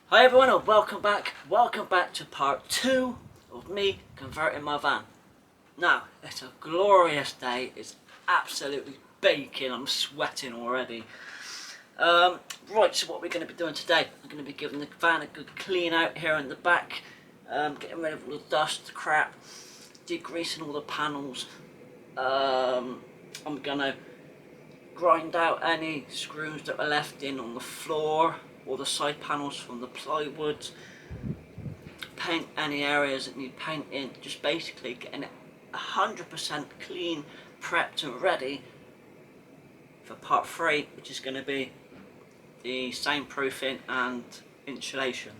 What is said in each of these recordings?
Hi everyone and welcome back to part 2 of me converting my van. Now, it's a glorious day, it's absolutely baking, I'm sweating already. Right, so what we're going to be doing today, I'm going to be giving the van a good clean out here in the back, getting rid of all the dust, crap, degreasing all the panels. I'm going to grind out any screws that were left in on the floor or the side panels from the plywood, paint any areas that need painting, just basically getting it 100% clean, prepped and ready for part 3, which is going to be the soundproofing and insulation.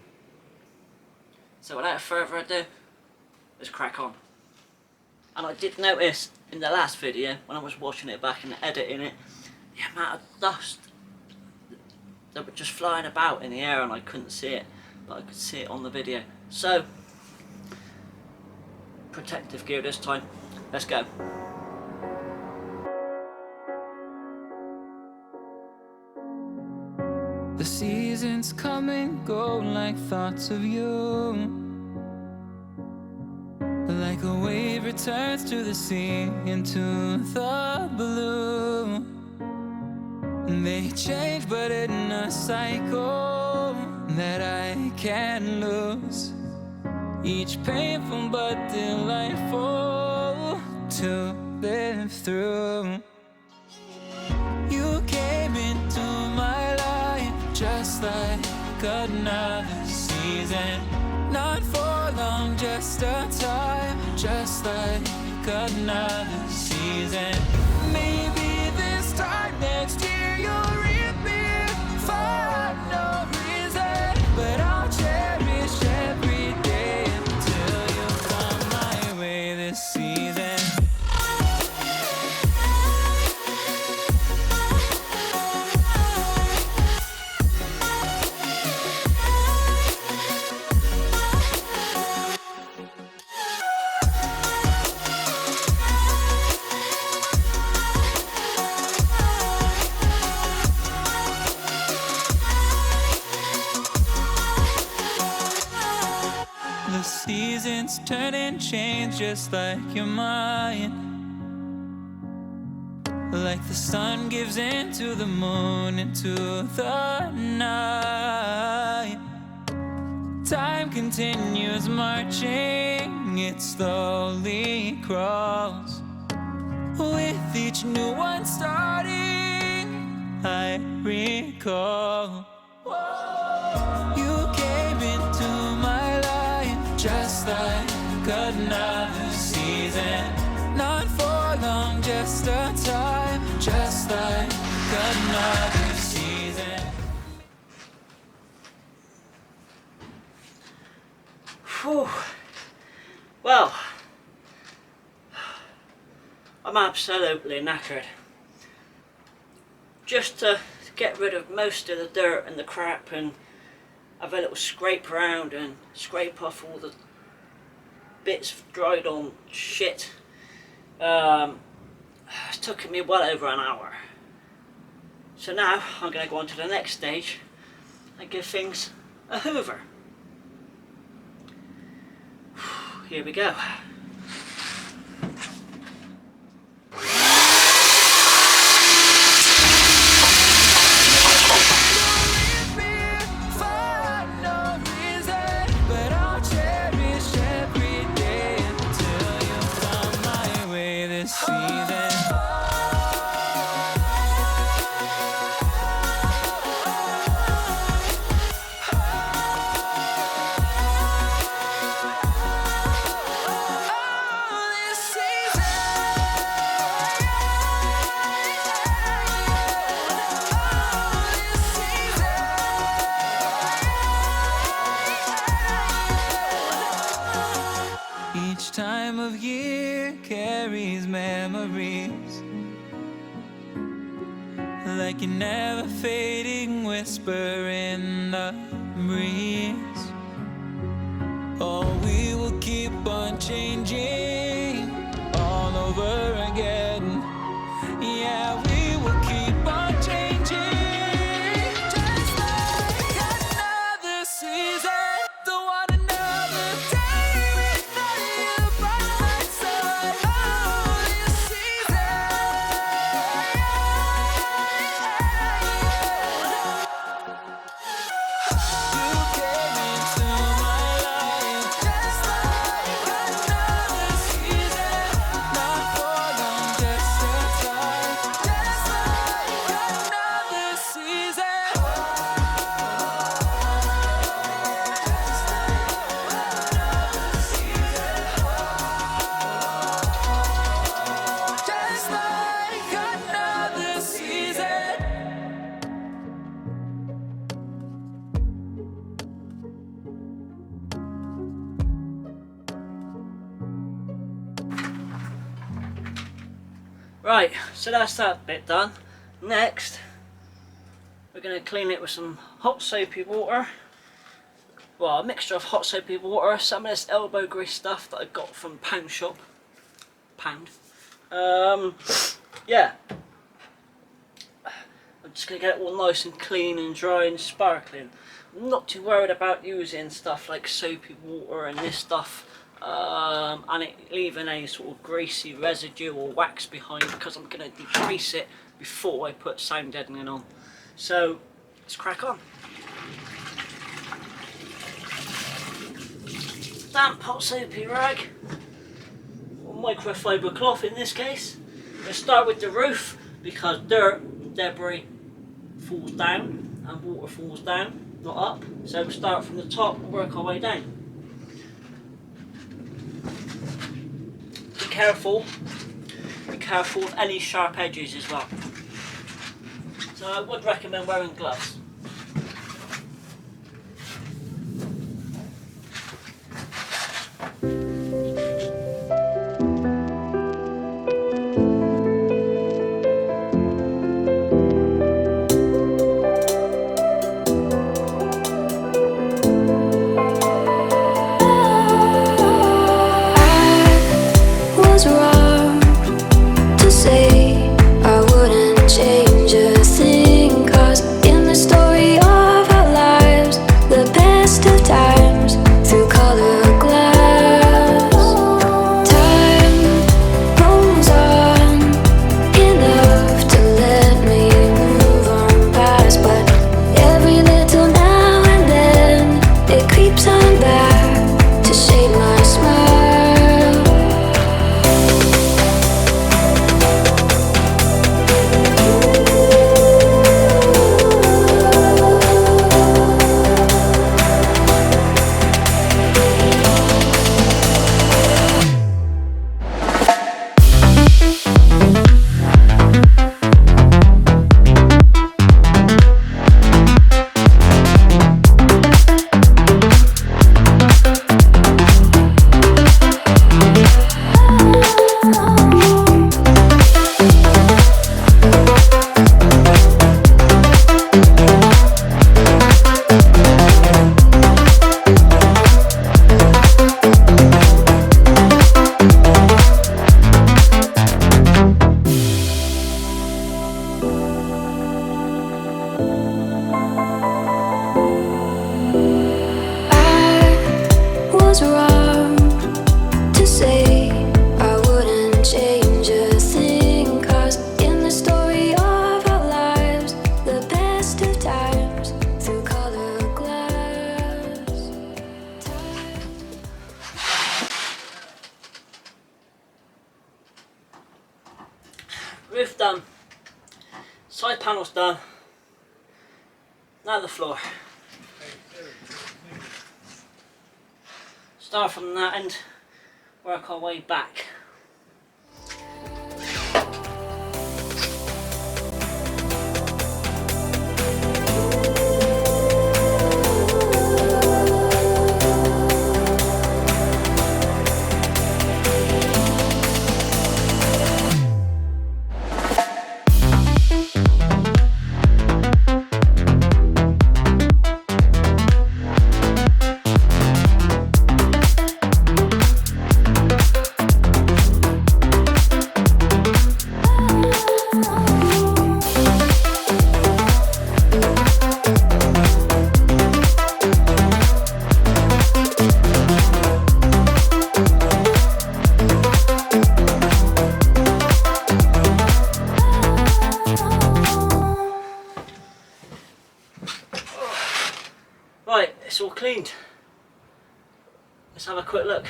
So without further ado, let's crack on. And I did notice in the last video, when I was watching it back and editing it, the amount of dust that were just flying about in the air and I couldn't see it, but I could see it on the video. So, protective gear this time. Let's go. The seasons come and go like thoughts of you. Like a wave returns to the sea, into the blue. They change but in a cycle that I can't lose. Each painful but delightful to live through. You came into my life just like another season. Not for long, just a time, just like another season. Maybe this time next year you'll reappear for no reason, but I'll cherish every day until you come my way this season. The seasons turn and change just like your mind. Like the sun gives into the moon, into the night. Time continues marching, it slowly crawls. With each new one starting, I recall. You came into my life just like another season. Not for long, just a time, just like another season. Whew. Well, I'm absolutely knackered. Just to get rid of most of the dirt and the crap and have a little scrape around and scrape off all the bits of dried on shit. It's taken me well over an hour. So now I'm going to go on to the next stage and give things a hoover. Here we go. Each time of year carries memories, like a never fading whisper in the breeze. Oh, we will keep on changing all over again. Yeah, we will keep on changing just like another season. Right, so that's that bit done. Next, we're going to clean it with some hot soapy water. Well, a mixture of hot soapy water, some of this elbow grease stuff that I got from Pound Shop. Pound. Yeah. I'm just going to get it all nice and clean and dry and sparkling. I'm not too worried about using stuff like soapy water and this stuff. And it leaving any sort of greasy residue or wax behind, because I'm going to degrease it before I put sound deadening on. So let's crack on. Damp hot soapy rag, or microfiber cloth in this case. We'll start with the roof because dirt and debris falls down and water falls down, not up. So we'll start from the top and work our way down. Be careful of any sharp edges as well. So I would recommend wearing gloves. Roof done, side panels done, now the floor. Start from that end, work our way back. Right, it's all cleaned. Let's have a quick look.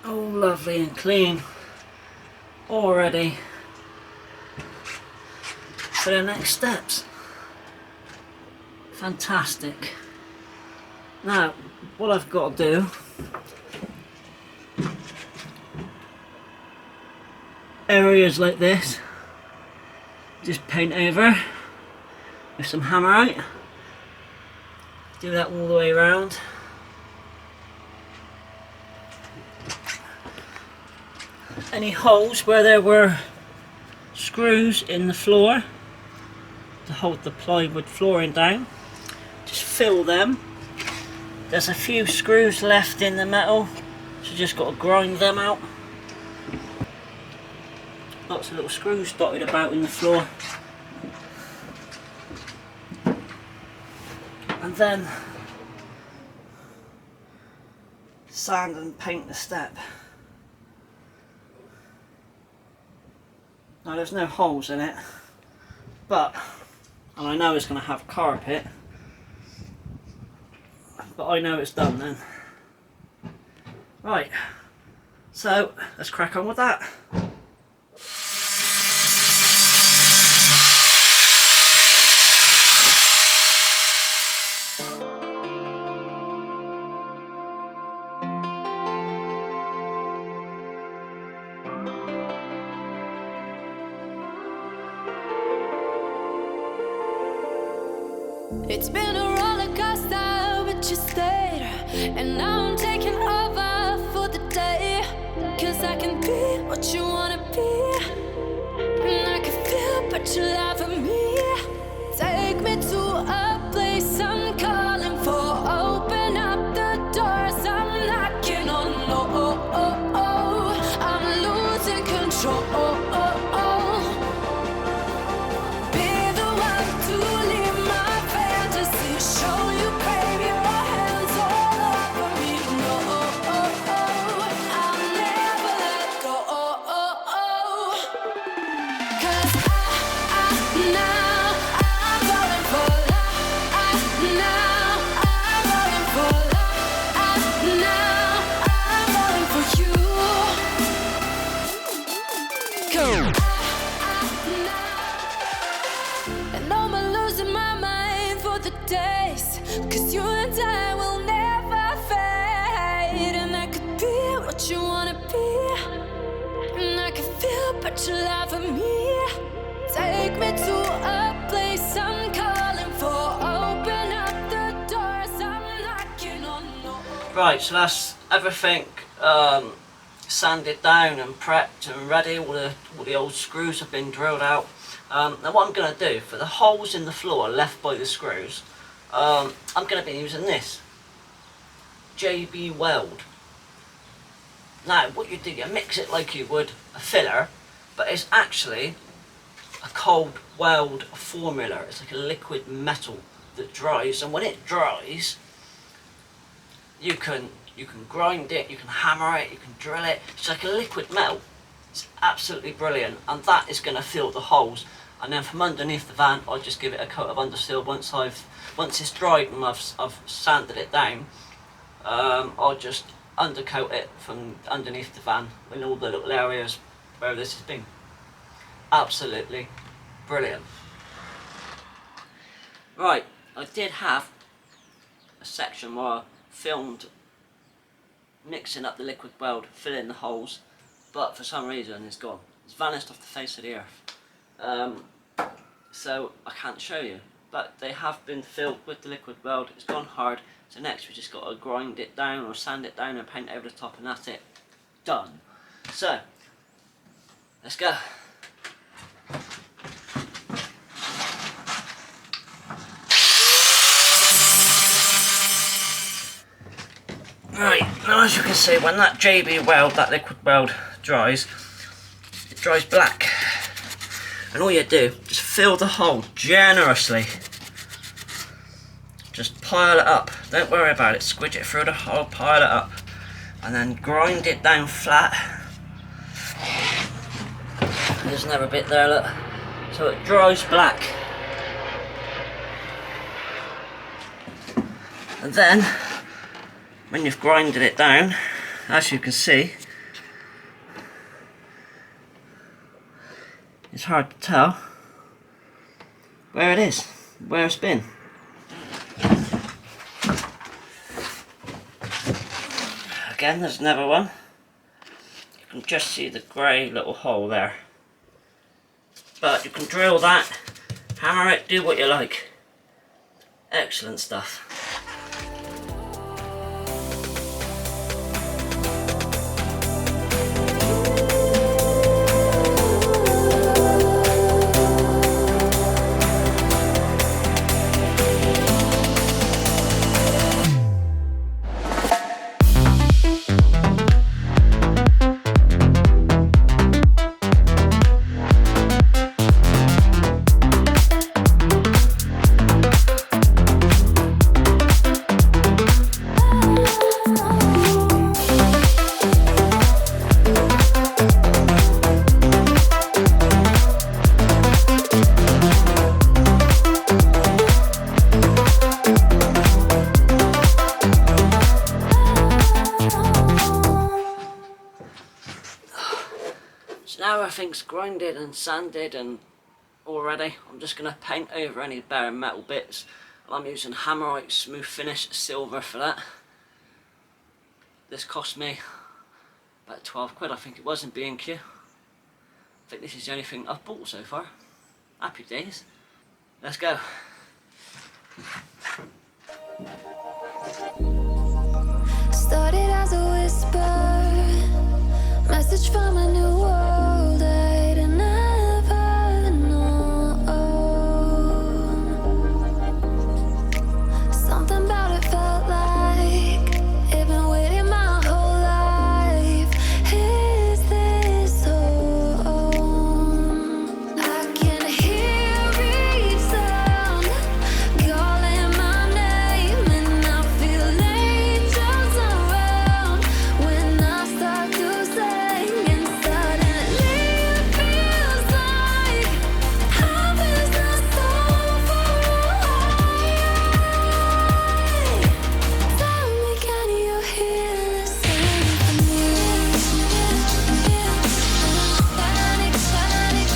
Oh, lovely and clean. All ready for the next steps. Fantastic. Now, what I've got to do, areas like this, just paint over with some Hammerite. Do that all the way around. Any holes where there were screws in the floor to hold the plywood flooring down, just fill them. There's a few screws left in the metal, so just got to grind them out. Lots of little screws dotted about in the floor. And then sand and paint the step. Now there's no holes in it, and I know it's going to have carpet, but I know it's done then. Right, so let's crack on with that. It's been a roller coaster, but you stayed. And now I'm taking over for the day. Cause I can be what you wanna be. And I can feel but you laugh at me. Take me to a place I'm calling for. Open up the doors I'm knocking on. I'm losing control. And I'm losing my mind for the days. Cause you and I will never fade. And I could be what you wanna be. And I can feel but you laugh at me. Take me to a place I'm calling for. Open up the doors I'm knocking on. Right, so that's everything sanded down and prepped and ready. All the old screws have been drilled out. Now what I'm going to do for the holes in the floor left by the screws, I'm going to be using this JB Weld. Now what you do, you mix it like you would a filler, but it's actually a cold weld formula. It's like a liquid metal that dries, and when it dries you can grind it, you can hammer it, you can drill it. It's like a liquid metal. It's absolutely brilliant, and that is going to fill the holes. And then from underneath the van, I'll just give it a coat of understeel once it's dried and I've sanded it down. I'll just undercoat it from underneath the van in all the little areas where this has been. Absolutely brilliant. Right, I did have a section where I filmed mixing up the liquid weld, filling the holes, but for some reason it's gone. It's vanished off the face of the earth. So I can't show you, but they have been filled with the liquid weld. It's gone hard, so next we just got to grind it down or sand it down and paint over the top, and that's it. Done. So let's go. Right, now as you can see, when that JB weld, that liquid weld dries, it dries black. And all you do, just fill the hole generously. Just pile it up, don't worry about it, squidge it through the hole, pile it up. And then grind it down flat. There's another bit there, look. So it dries black. And then, when you've grinded it down, as you can see, it's hard to tell where it is, where it's been. Again, there's another one. You can just see the grey little hole there. But you can drill that, hammer it, do what you like. Excellent stuff. So now everything's grinded and sanded and already, I'm just going to paint over any bare metal bits. I'm using Hammerite Smooth Finish Silver for that. This cost me about 12 quid, I think it was, in B&Q. I think this is the only thing I've bought so far. Happy days. Let's go. Started as a whisper, message from a new world I'd never known. Something about it felt like it'd been waiting my whole life. Is this home? I can hear each sound calling my name, and I feel angels around when I start to sing, and suddenly it feels like heaven's not so far away. Tell me, can you hear the symphony? Panic, panic,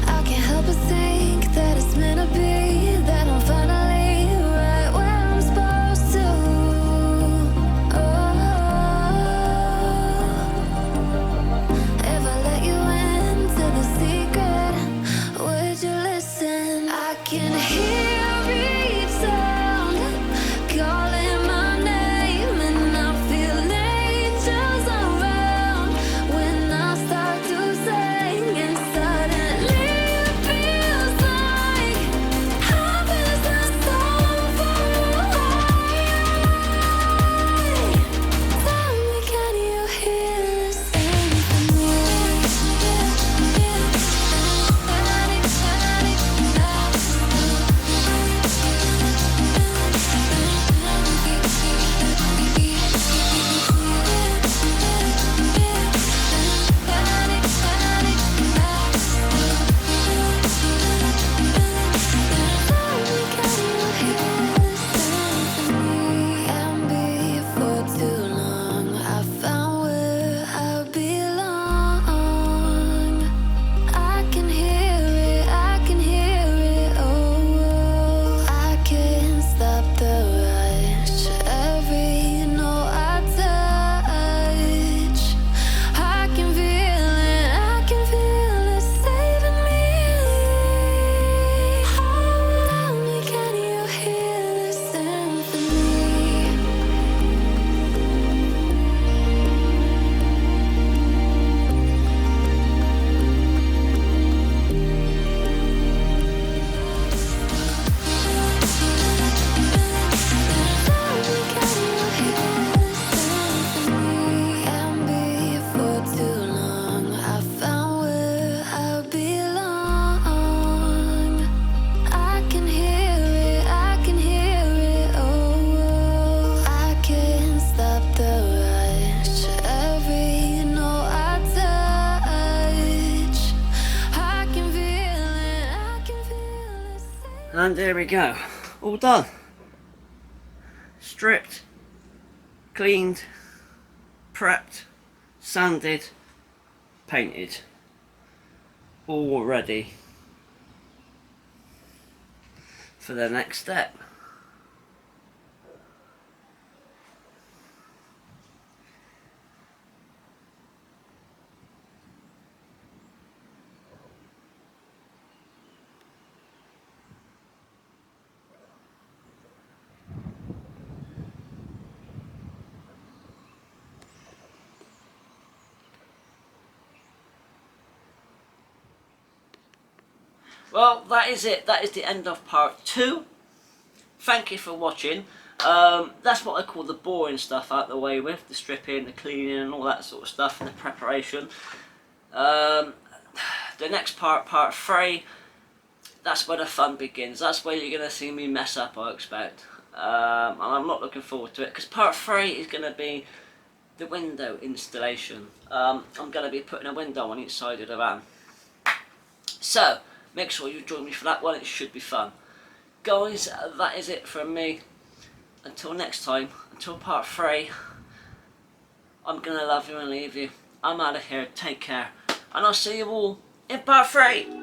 I can't help but think that it's meant to be, that I'm finally right where I'm supposed to. If I let you into the secret, would you listen? I can hear each sound calling my name, and I feel angels around when I start to sing, and suddenly it feels like heaven's not so far away. Tell me, can you hear the symphony? Panic, panic, and before too long, I found where I belong. I can hear it, I can hear it, oh, I can't stop the rush. Every note I touch, I can feel it saving me. Tell me, can you hear the symphony? And before too long, I found where I belong. I can hear it, oh, I can't stop the rush. Every note I touch, I can feel it And there we go. All done. Stripped, cleaned, prepped, sanded, painted. All ready for the next step. Well, that is it. That is the end of part 2. Thank you for watching. That's what I call the boring stuff out the way with. The stripping, the cleaning and all that sort of stuff, and the preparation. The next part, part 3, that's where the fun begins. That's where you're going to see me mess up, I expect. And I'm not looking forward to it, because part 3 is going to be the window installation. I'm going to be putting a window on each side of the van. So, make sure you join me for that one, it should be fun. Guys, that is it from me. Until next time, until part 3, I'm going to love you and leave you. I'm out of here, take care. And I'll see you all in part 3.